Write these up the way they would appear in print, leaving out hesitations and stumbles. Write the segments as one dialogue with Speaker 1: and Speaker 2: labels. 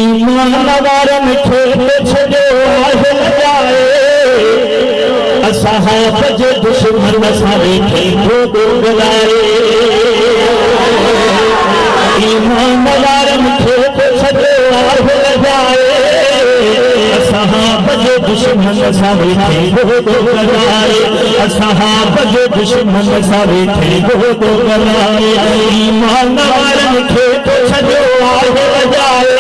Speaker 1: ईमान वारन खे छॾियो आहे जाए असहाब जे दुश्मन सां वेठे ॻोल्हाए ईमान वारन खे छॾियो आहे जाए असहाब जे दुश्मन सां वेठे ॻोल्हाए असहाब जे दुश्मन सां वेठे ॻोल्हाए ईमान वारन खे छॾियो आहे जाए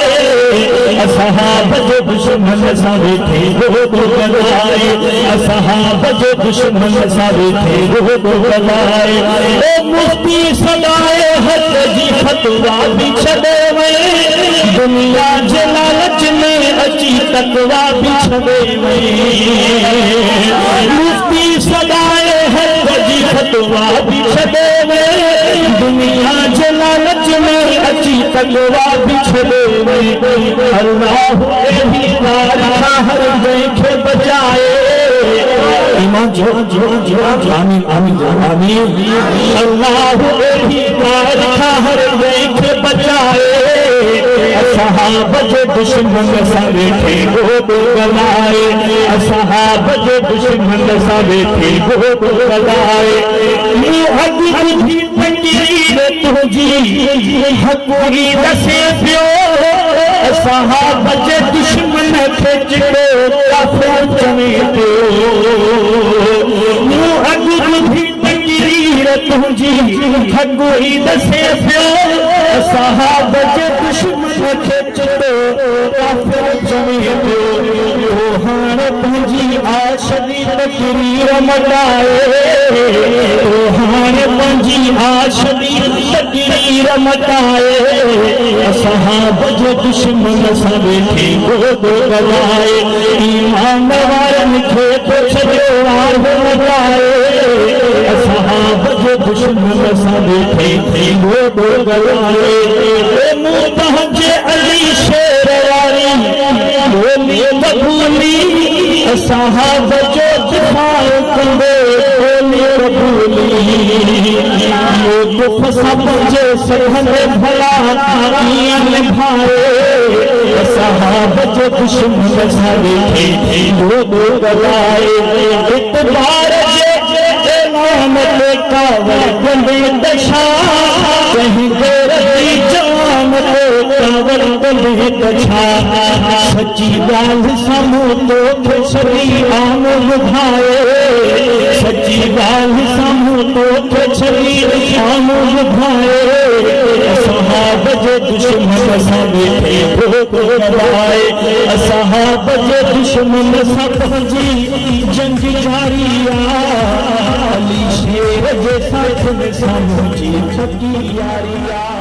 Speaker 1: असहाब जे दुश्मन सां वेठे ॻोल्हाए असहाब जे दुश्मन सां वेठे ॻोल्हाए ओ मुफ्ती सदाए हक़ जी फतवा बि छॾे वई दुनिया जे लालच में अची तकवा बि छॾे वई मुफ्ती सदाए हक़ जी फतवा बि छॾे वई दुनिया जे लालच में अची तकवा बि छॾे वई अल्लाह हर जंहिंखे बचाए ईमान जो आमीन आमीन आमीन अल्लाह हर जंहिंखे बचाए असहाब जे दुश्मन सां वेठे ॻोल्हाए असहाब जे दुश्मन सां वेठे ॻोल्हाए अॼु तुंहिंजी तकरीर तुंहिंजी हक़ूरी दसे पियो असहाब जे दुश्मन खे चिड़ो काफ़िर चवे पियो अॼु तुंहिंजी तकरीर तुंहिंजी हक़ूरी दसे पियो असहाब जे दुश्मन खे चिड़ो काफ़िर चवे पियो हाणे पंहिंजी आश जी तकरीर मटाए हाणे पंहिंजी आश जी तकरीर मटाए असहाब जे दुश्मन सां वेठे ॻोल्हाए ईमान वारन खे छॾियो आहे मटाए असहाब जे दुश्मन सां वेठे ॻोल्हाए मूं तव्हांजे अली शेर वारी ॿोली कबूली असहाब जो दिफ़ाउ कंदे ॿोली कबूली सब जे सभने भला कीअं निभाए असहाब जे दुश्मन सां वेठे ॻोल्हाए इतबार जे नाम ते कावड़ कंदे दशा कंहिं गैरती जान ते कावड़ कंदे दशा सची ॻाल्हि साम्हूं तोखे सॼी आम ॿुधाए सची ॻाल्हि साम्हूं तोखे सॼी आम ॿुधाए असहाब जे दुश्मन सां वेठे ॻोल्हाए असहाब जे दुश्मन सां पंहिंजी जंग जारी आहे अली शेर जे साथ में साम्हूं जी छकी यारी आहे।